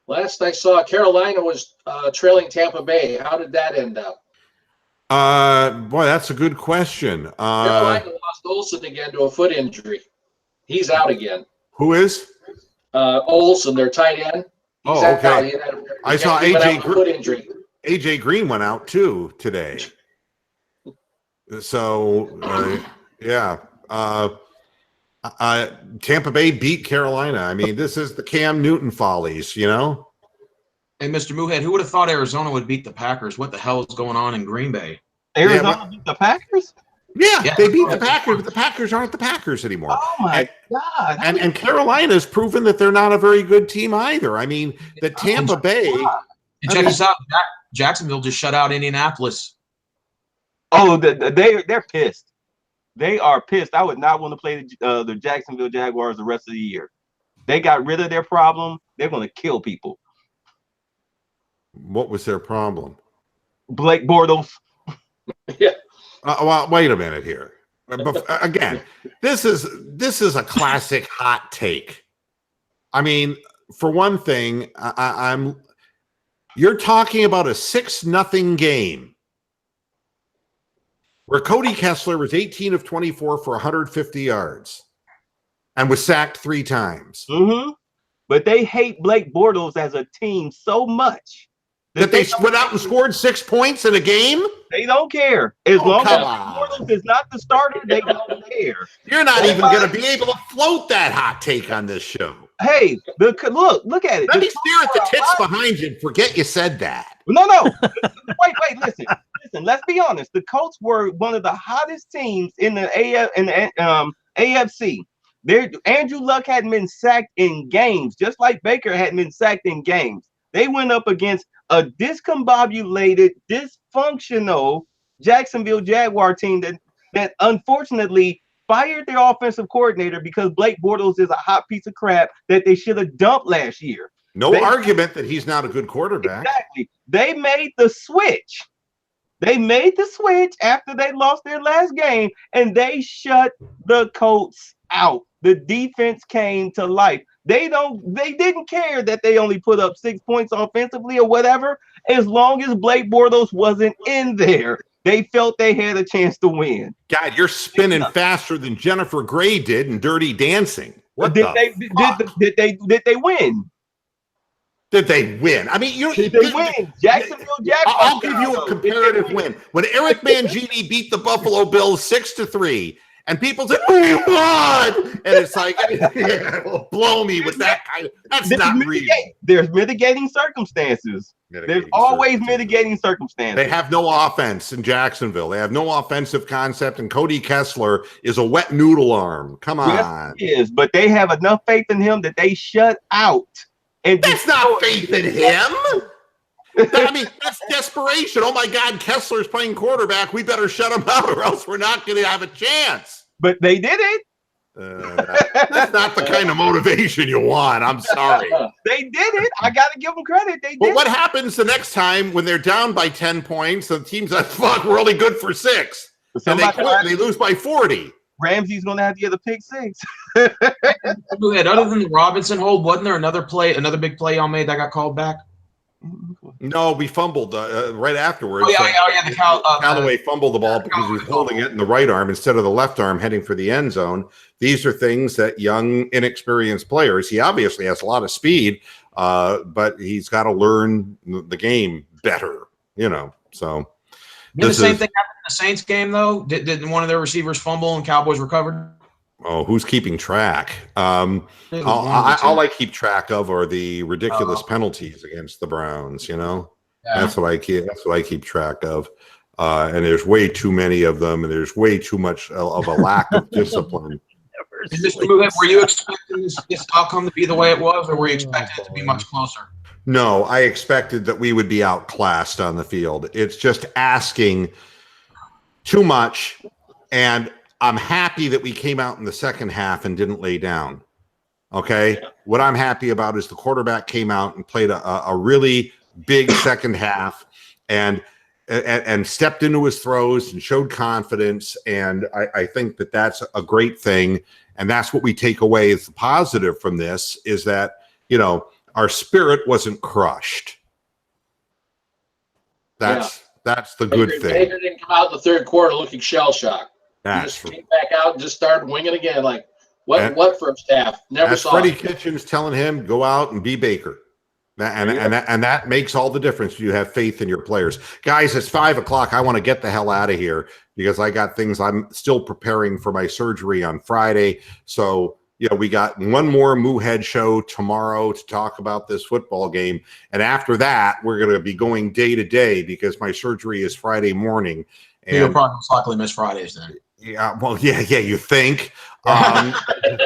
last I saw, Carolina was trailing Tampa Bay. How did that end up? Boy, that's a good question. Carolina lost Olsen again to a foot injury. He's out again. Who is? Olsen, their tight end. He's Oh, out. okay. I saw he went out AJ with a foot injury. AJ Green went out too today. So yeah. Tampa Bay beat Carolina. I mean, this is the Cam Newton follies, you know? Hey, Mr. Moohead, who would have thought Arizona would beat the Packers? What the hell is going on in Green Bay? Arizona beat the Packers? Yeah, they beat the Packers, but the Packers aren't the Packers anymore. Oh my God. And Carolina's proven that they're not a very good team either. I mean, the Tampa Bay. And check this out. Jacksonville just shut out Indianapolis. Oh, they're pissed. They are pissed. I would not want to play the Jacksonville Jaguars the rest of the year. They got rid of their problem. They're going to kill people. What was their problem? Blake Bortles. Yeah. Well, wait a minute here. Again, this is a classic hot take. I mean, for one thing, you're talking about a 6-0 game where Cody Kessler was 18 of 24 for 150 yards and was sacked 3 times. Mm-hmm. But they hate Blake Bortles as a team so much that they went out and scored 6 points in a game? They don't care. As long as Bortles is not the starter, they don't care. You're not even going to be able to float that hot take on this show. Hey, look at it. Let me stare at the tits behind you and forget you said that. No. Wait, listen. Let's be honest. The Colts were one of the hottest teams in the AFC. Andrew Luck hadn't been sacked in games, just like Baker hadn't been sacked in games. They went up against a discombobulated, dysfunctional Jacksonville Jaguar team that unfortunately fired their offensive coordinator because Blake Bortles is a hot piece of crap that they should have dumped last year. No argument that he's not a good quarterback. Exactly. They made the switch. After they lost their last game, and they shut the Colts out. The defense came to life. They didn't care that they only put up 6 points offensively or whatever, as long as Blake Bortles wasn't in there. They felt they had a chance to win. God, you're spinning faster than Jennifer Grey did in Dirty Dancing. Did they win? Did they win? I mean, did they win? Jacksonville Jaguars. I'll give you a comparative win. When Eric Mangini beat the Buffalo Bills 6-3, and people say, "We won," and it's like, blow me with that kind of. That's not real. There's mitigating circumstances. There's always mitigating circumstances. They have no offense in Jacksonville. They have no offensive concept, and Cody Kessler is a wet noodle arm. Come on. Yes, he is, but they have enough faith in him that they shut out. And that's not faith in him. I mean, that's desperation. Oh my God, Kessler's playing quarterback. We better shut him out, or else we're not going to have a chance. But they did it. That's not the kind of motivation you want. I'm sorry. They did it. I got to give them credit. They did. But what happens the next time when they're down by 10 points? The team's like, "Fuck, we're only good for 6," and they quit. They lose by 40. Ramsey's going to have to get a pick 6. Other than the Robinson hold, wasn't there another big play y'all made that got called back? No, we fumbled right afterwards. The Callaway fumbled the ball because he was holding it in the right arm instead of the left arm heading for the end zone. These are things that young, inexperienced players, he obviously has a lot of speed, but he's got to learn the game better, so. The same thing happened in the Saints game, though? Did one of their receivers fumble and Cowboys recovered? Oh, who's keeping track? All I keep track of are the ridiculous penalties against the Browns. Yeah. That's what I keep track of. And there's way too many of them, and there's way too much of a lack of discipline. Were you expecting this outcome to be the way it was, or were you expecting it to be much closer? No, I expected that we would be outclassed on the field. It's just asking too much, and I'm happy that we came out in the second half and didn't lay down. Okay? Yeah. What I'm happy about is the quarterback came out and played a really big second half and stepped into his throws and showed confidence, and I think that that's a great thing, and that's what we take away as the positive from this is that, our spirit wasn't crushed. That's the good thing. Baker didn't come out in the third quarter looking shell-shocked. He just came back out and just started winging again. Like, what first half? Never saw Freddie it. Kitchens telling him, go out and be Baker. And that makes all the difference. You have faith in your players. Guys, it's 5 o'clock. I want to get the hell out of here because I got things. I'm still preparing for my surgery on Friday. So, we got one more Moohead show tomorrow to talk about this football game. And after that, we're going to be going day to day because my surgery is Friday morning. And you'll probably most likely miss Fridays then. Yeah, well, yeah, you think. All right. Way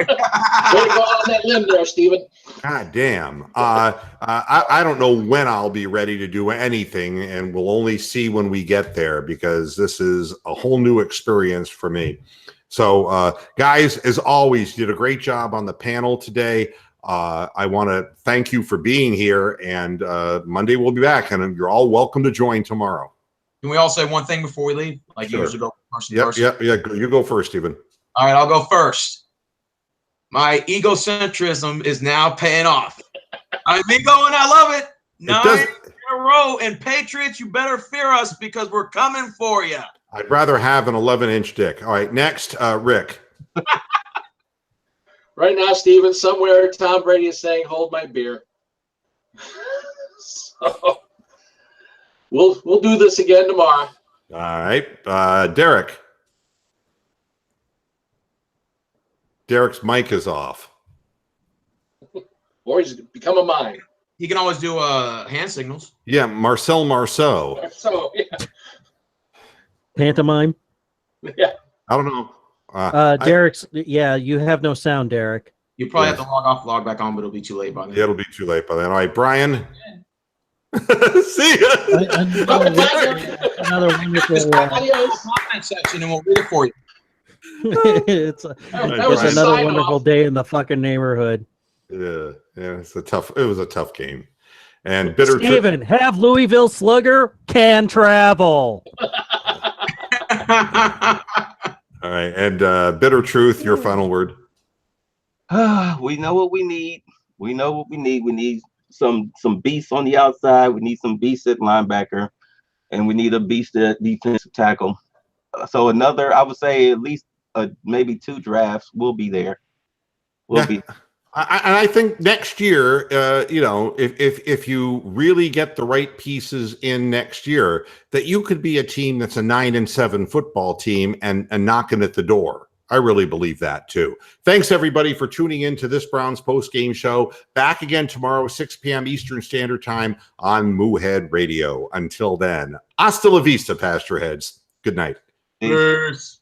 to go on that limb there, Steven. God damn. I don't know when I'll be ready to do anything, and we'll only see when we get there because this is a whole new experience for me. So, guys, as always, you did a great job on the panel today. I want to thank you for being here, and Monday we'll be back, and you're all welcome to join tomorrow. Can we all say one thing before we leave? Like you usually go first. Yep. You go first, Stephen. All right, I'll go first. My egocentrism is now paying off. I've been going. I love it. 9 in a row, and Patriots, you better fear us because we're coming for you. I'd rather have an 11-inch dick. All right, next, Rick. Right now, Steven, somewhere Tom Brady is saying, "Hold my beer." So we'll do this again tomorrow. All right, Derek. Derek's mic is off. Or he's become a mime. He can always do hand signals. Yeah, Marcel Marceau. So yeah. Pantomime. Yeah. I don't know. Derek's. You have no sound, Derek. You probably have to log off, log back on, but it'll be too late by then. Yeah, it'll be too late by then. All right, Brian. See ya. Another wonderful. Comment section, and we'll read it for you. It's another wonderful day in the fucking neighborhood. Yeah, it was a tough game. And bitter Steven, have Louisville Slugger can travel. All right, and bitter truth, your final word. We know what we need. We know what we need. We need some beasts on the outside. We need some beasts at linebacker, and we need a beast at defensive tackle. So I would say at least maybe 2 drafts will be there. I think next year, if you really get the right pieces in next year, that you could be a team that's a 9-7 football team and knocking at the door. I really believe that too. Thanks everybody for tuning in to this Browns post-game show. Back again tomorrow, 6 p.m. Eastern Standard Time on Moohead Radio. Until then, hasta la vista, Pasture Heads. Good night. Peace.